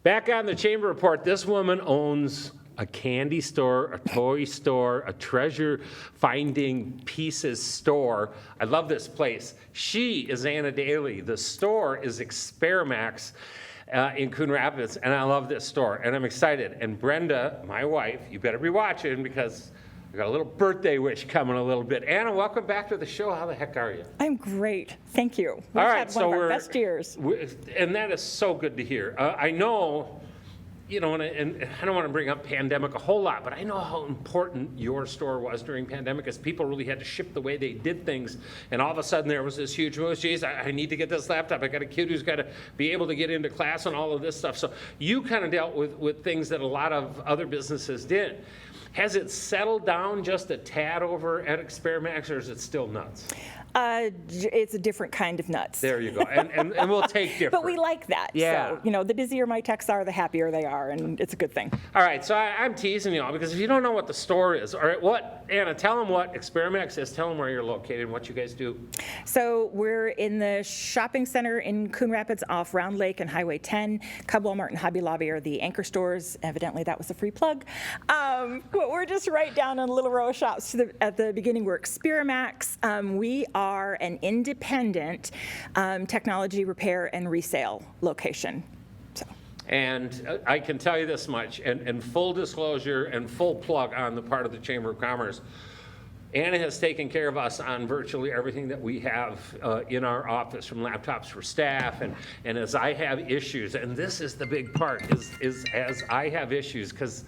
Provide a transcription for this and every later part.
Back on the Chamber Report, this woman owns a candy store, a toy store, a treasure finding pieces store. I love this place. She is Anna Dailey. The store is Experimax in Coon Rapids, and I love this store, and I'm excited. And Brenda, my wife, you better be watching because I got a little birthday wish coming a little bit. Anna, welcome back to the show. How the heck are you? I'm great. Thank you. We've All right, had one of our best years. And that is so good to hear. I know, you know, and I don't want to bring up pandemic a whole lot, but I know how important your store was during pandemic as people really had to ship the way they did things. And all of a sudden there was this huge move. Geez, I need to get this laptop. I got a kid who's got to be able to get into class and all of this stuff. So you kind of dealt with things that a lot of other businesses did. Has it settled down just a tad over at Experimax, or is it still nuts? It's a different kind of nuts. There you go. And we'll take different. But we like that. Yeah. So, you know, the busier my techs are, the happier they are, and it's a good thing. All right, so I'm teasing you all because if you don't know what the store is, all right, what, Anna, tell them what Experimax is, tell them where you're located and what you guys do. So we're in the shopping center in Coon Rapids off Round Lake and Highway 10. Cub, Walmart, and Hobby Lobby are the anchor stores. Evidently, that was a free plug. But we're just right down in a little row of shops. At the beginning, we're Experimax. We are an independent technology repair and resale location. So. And I can tell you this much, and full disclosure and full plug on the part of the Chamber of Commerce, Anna has taken care of us on virtually everything that we have in our office, from laptops for staff, and as I have issues, and this is the big part, is as I have issues, because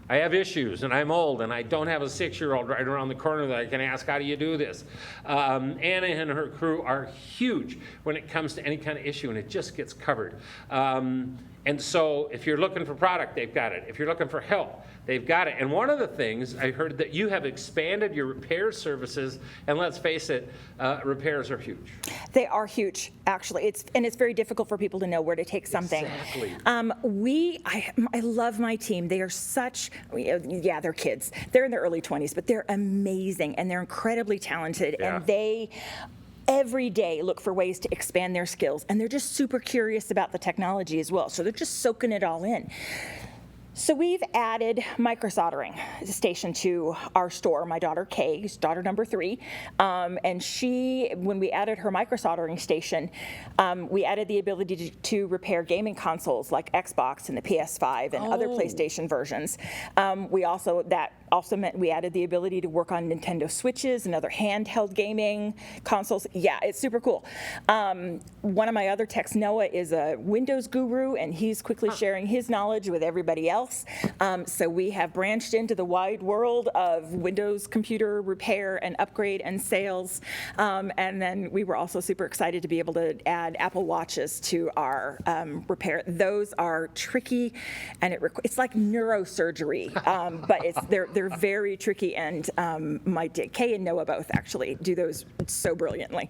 I have issues, and I'm old, and I don't have a 6-year-old right around the corner that I can ask, how do you do this? Anna and her crew are huge when it comes to any kind of issue, and it just gets covered. And so if you're looking for product, they've got it. If you're looking for help, they've got it. And one of the things, I heard that you have expanded your repair services, and let's face it, repairs are huge. They are huge, actually. It's very difficult for people to know where to take something. Exactly. I love my team. They are such, yeah, they're kids. They're in their early 20s, but they're amazing, and they're incredibly talented, Yeah. and they every day look for ways to expand their skills, and they're just super curious about the technology as well, so they're just soaking it all in. So we've added microsoldering station to our store. My daughter Kay, who's daughter number 3, and she, when we added her microsoldering station, we added the ability to repair gaming consoles like Xbox and the PS5 and other PlayStation versions. That also meant we added the ability to work on Nintendo Switches and other handheld gaming consoles. Yeah, it's super cool. One of my other techs, Noah, is a Windows guru, and he's quickly sharing his knowledge with everybody else. So we have branched into the wide world of Windows computer repair and upgrade and sales. And then we were also super excited to be able to add Apple Watches to our repair. Those are tricky, and it's like neurosurgery, but they're very tricky. And Kay and Noah both actually do those so brilliantly.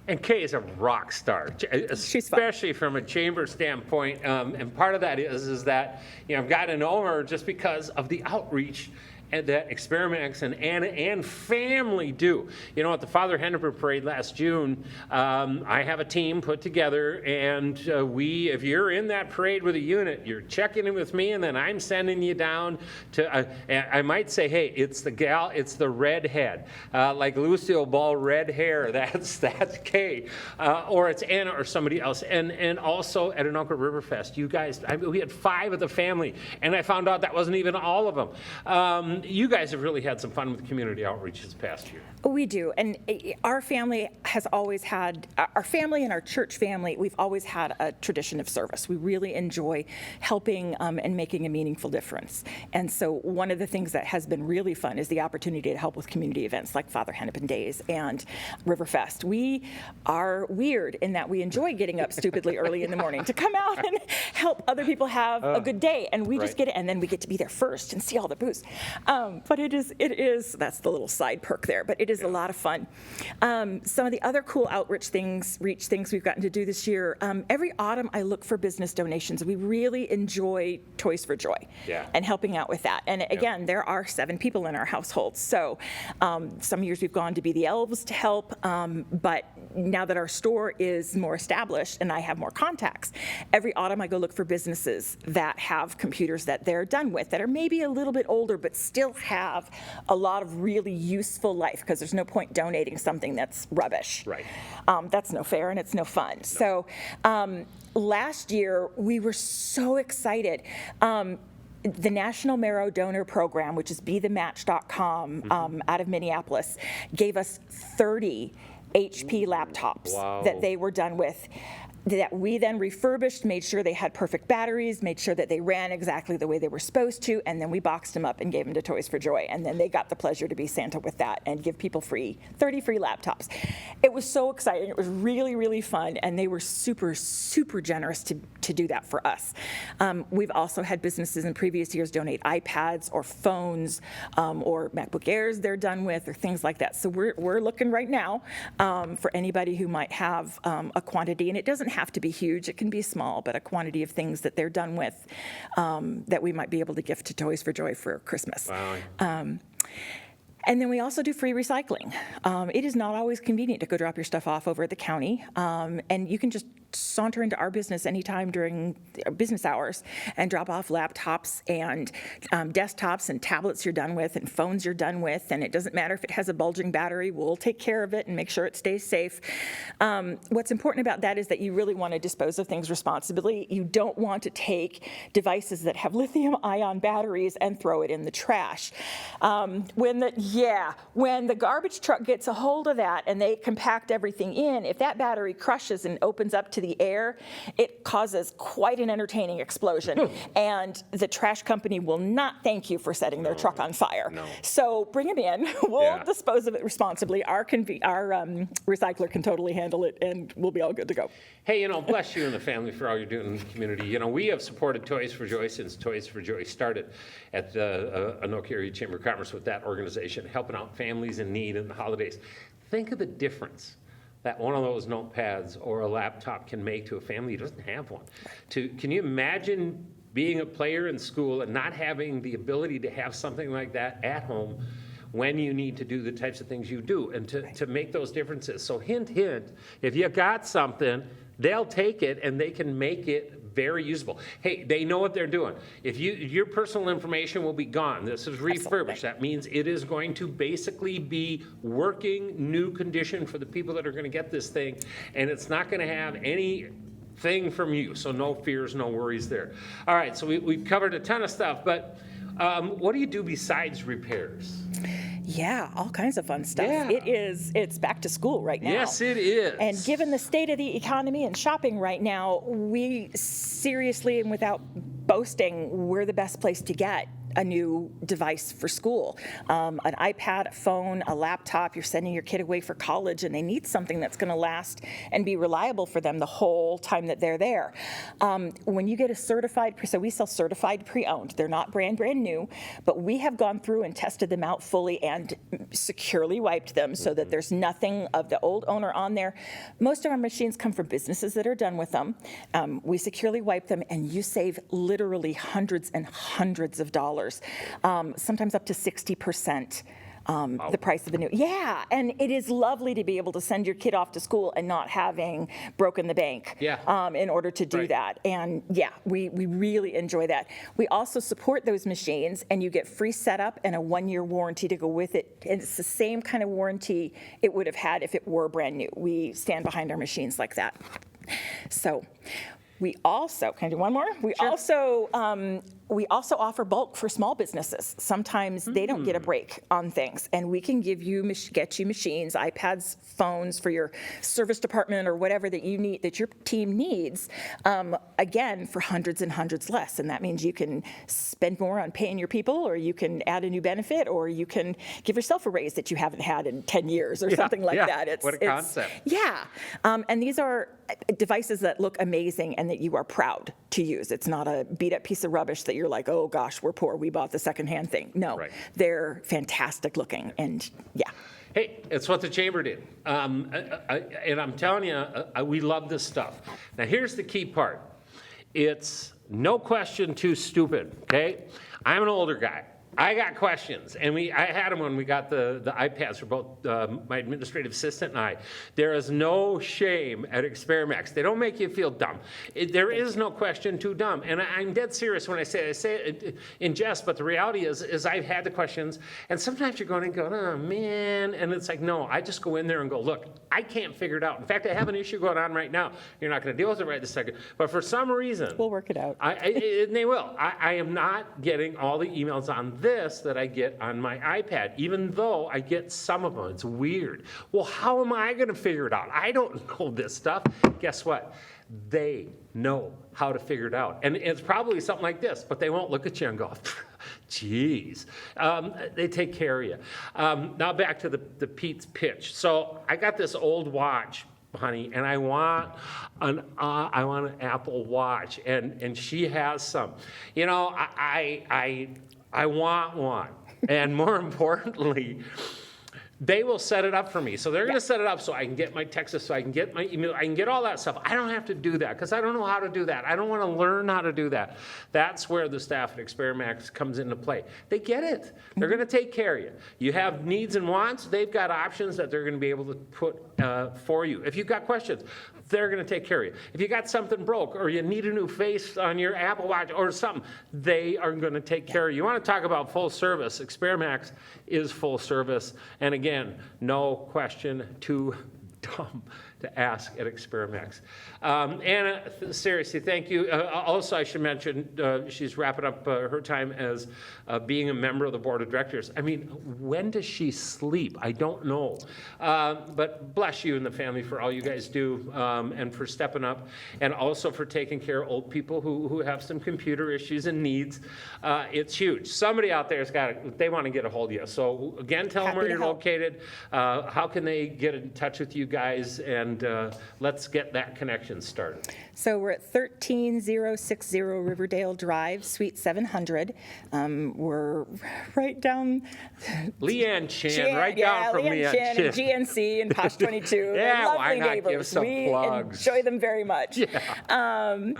And Kay is a rock star, especially from a chamber standpoint. And part of that is that, you know, I've gotten to know her just because of the outreach that Experimax and Anna and family do. You know, at the Father Henneper Parade last June, I have a team put together, and if you're in that parade with a unit, you're checking in with me, and then I'm sending you down to, I might say, hey, it's the gal, it's the redhead, like Lucille Ball, red hair, that's Kay, or it's Anna or somebody else. And also at Anoka Riverfest, you guys, we had 5 of the family, and I found out that wasn't even all of them. You guys have really had some fun with community outreach this past year. We do, and our family has always had, our family and our church family, we've always had a tradition of service. We really enjoy helping and making a meaningful difference. And so one of the things that has been really fun is the opportunity to help with community events like Father Hennepin Days and Riverfest. We are weird in that we enjoy getting up stupidly early in the morning to come out and help other people have a good day, and we just get it, and then we get to be there first and see all the booze. But it is, that's the little side perk there, but it is a lot of fun. Some of the other cool outreach things we've gotten to do this year, every autumn I look for business donations. We really enjoy Toys for Joy and helping out with that. And again, there are 7 people in our household. So some years we've gone to be the elves to help, but now that our store is more established and I have more contacts, every autumn I go look for businesses that have computers that they're done with, that are maybe a little bit older, but still have a lot of really useful life, because there's no point donating something that's rubbish. Right. That's no fair and it's no fun. No. So last year we were so excited. The National Marrow Donor Program, which is BeTheMatch.com out of Minneapolis, gave us 30 HP laptops that they were done with, that we then refurbished, made sure they had perfect batteries, made sure that they ran exactly the way they were supposed to, and then we boxed them up and gave them to Toys for Joy. And then they got the pleasure to be Santa with that and give people 30 free laptops. It was so exciting. It was really, really fun, and they were super, super generous to do that for us. We've also had businesses in previous years donate iPads or phones or MacBook Airs they're done with, or things like that. So we're looking right now for anybody who might have a quantity, and it doesn't have to be huge, it can be small, but a quantity of things that they're done with that we might be able to gift to Toys for Joy for Christmas. Wow. And then we also do free recycling. It is not always convenient to go drop your stuff off over at the county, and you can just saunter into our business anytime during business hours and drop off laptops and desktops and tablets you're done with and phones you're done with, and it doesn't matter if it has a bulging battery, we'll take care of it and make sure it stays safe. What's important about that is that you really want to dispose of things responsibly. You don't want to take devices that have lithium-ion batteries and throw it in the trash. When the garbage truck gets a hold of that and they compact everything in, if that battery crushes and opens up to the air, it causes quite an entertaining explosion. And the trash company will not thank you for setting their truck on fire. No. So bring it in. We'll dispose of it responsibly. Our recycler can totally handle it, and we'll be all good to go. Hey, bless you and the family for all you're doing in the community. We have supported Toys for Joy since Toys for Joy started at the Anoka Area Chamber of Commerce with that organization, helping out families in need in the holidays. Think of the difference that one of those notepads or a laptop can make to a family who doesn't have one. Can you imagine being a player in school and not having the ability to have something like that at home when you need to do the types of things you do, and to make those differences? So hint, hint, if you got something, they'll take it and they can make it very usable. Hey, they know what they're doing. If your personal information will be gone. This is refurbished. That means it is going to basically be working new condition for the people that are going to get this thing, and it's not going to have anything from you. So no fears, no worries there. All right, so we've covered a ton of stuff, but what do you do besides repairs? Yeah, all kinds of fun stuff. Yeah. It's back to school right now. Yes, it is. And given the state of the economy and shopping right now, we seriously, and without boasting, we're the best place to get a new device for school. An iPad, a phone, a laptop. You're sending your kid away for college, and they need something that's going to last and be reliable for them the whole time that they're there. When you get a certified, so we sell certified pre-owned. They're not brand new, but we have gone through and tested them out fully and securely wiped them so that there's nothing of the old owner on there. Most of our machines come from businesses that are done with them. We securely wipe them, and you save literally hundreds and hundreds of dollars. Sometimes up to 60% the price of a new. Yeah, and it is lovely to be able to send your kid off to school and not having broken the bank in order to do that. And we really enjoy that. We also support those machines, and you get free setup and a 1-year warranty to go with it. And it's the same kind of warranty it would have had if it were brand new. We stand behind our machines like that. So we also, can I do one more? We also offer bulk for small businesses. Sometimes they don't get a break on things, and we can get you machines, iPads, phones for your service department or whatever that you need, that your team needs, again, for hundreds and hundreds less. And that means you can spend more on paying your people, or you can add a new benefit, or you can give yourself a raise that you haven't had in 10 years or something like that. What a concept. And these are devices that look amazing and that you are proud to use. It's not a beat up piece of rubbish that you're you're like, oh gosh, we're poor, we bought the secondhand thing. No, Right. they're fantastic looking, and yeah. Hey, it's what the chamber did. And I'm telling you, we love this stuff. Now, here's the key part. It's no question too stupid, okay? I'm an older guy. I got questions, and I had them when we got the iPads for both my administrative assistant and I. There is no shame at Experimax. They don't make you feel dumb. There is no question too dumb, and I'm dead serious when I say it in jest, but the reality is I've had the questions, and sometimes you're going and go, oh man, and it's like, no, I just go in there and go, look, I can't figure it out. In fact, I have an issue going on right now. You're not going to deal with it right this second, but for some reason, We'll work it out. and they will. I am not getting all the emails on this that I get on my iPad, even though I get some of them. It's weird. Well, how am I going to figure it out? I don't know this stuff. Guess what? They know how to figure it out. And it's probably something like this, but they won't look at you and go, geez. They take care of you. Now back to the Pete's pitch. So I got this old watch, honey, and I want an Apple Watch, and she has some. You know, I want one, and more importantly, they will set it up for me. So they're going to set it up so I can get my texts, so I can get my email, I can get all that stuff. I don't have to do that because I don't know how to do that. I don't want to learn how to do that. That's where the staff at Experimax comes into play. They get it. They're going to take care of you. You have needs and wants. They've got options that they're going to be able to put for you. If you've got questions, they're going to take care of you. If you got something broke or you need a new face on your Apple Watch or something, they are going to take care of you. You want to talk about full service. Experimax is full service. And again, no question too dumb to ask at Experimax. Anna, seriously, thank you. Also, I should mention, she's wrapping up her time as being a member of the board of directors. I mean, when does she sleep? I don't know. But bless you and the family for all you guys do, and for stepping up, and also for taking care of old people who have some computer issues and needs. It's huge. Somebody out there's got it. They want to get a hold of you. So again, tell them where you're located. How can they get in touch with you guys? And let's get that connection started. So we're at 13060 Riverdale Drive, Suite 700. We're right down. Leanne Chan, right down from Leanne Chan and GNC and Posh 22. Yeah, Lovely why not neighbors. give some We plugs? enjoy them very much. Yeah.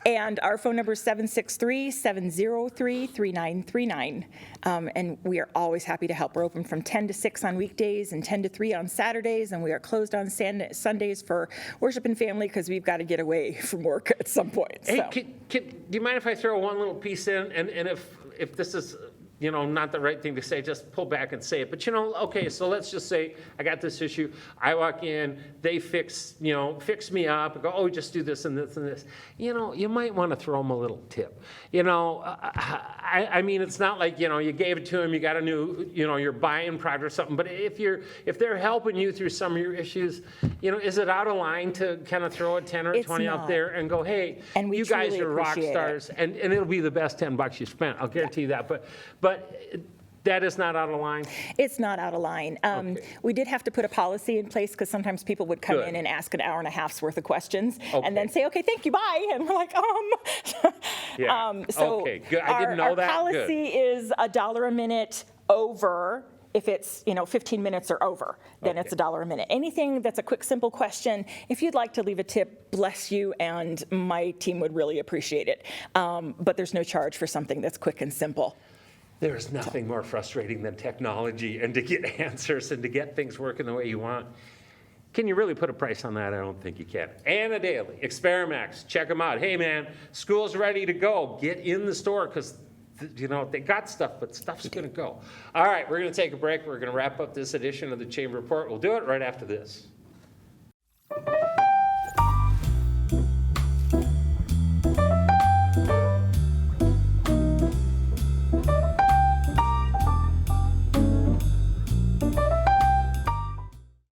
And our phone number is 763-703-3939. And we are always happy to help. We're open from 10 to 6 on weekdays and 10 to 3 on Saturdays. And we are closed on Sundays for worship and family because we've got to get away from work at some point. Hey, So. do you mind if I throw one little piece in? And if this is, you know, not the right thing to say, just pull back and say it. But, you know, okay, so let's just say I got this issue. I walk in, they fix me up, and go, oh, just do this and this and this. You know, you might want to throw them a little tip. You know, I mean, it's not like, you know, you gave it to them, you got a new, you know, you're buying product or something. But if they're helping you through some of your issues, you know, is it out of line to kind of throw a 10 or 20 out there and go, hey, And you guys are rock appreciate stars, and it'll be the best $10 you spent. I'll guarantee you that. But that is not out of line? It's not out of line. Okay. We did have to put a policy in place because sometimes people would come Good. in and ask an hour and a half's worth of questions Okay. and then say, okay, thank you, bye. And we're like, Yeah. So Okay, good. I didn't know that. Our policy is $1 a minute over. If it's, 15 minutes or over, then it's $1 a minute. Anything that's a quick, simple question, if you'd like to leave a tip, bless you, and my team would really appreciate it. But there's no charge for something that's quick and simple. There's nothing more frustrating than technology and to get answers and to get things working the way you want. Can you really put a price on that? I don't think you can. Anna Dailey, Experimax, check them out. Hey man, school's ready to go. Get in the store because they got stuff, but stuff's going to go. All right, we're going to take a break. We're going to wrap up this edition of the Chamber Report. We'll do it right after this.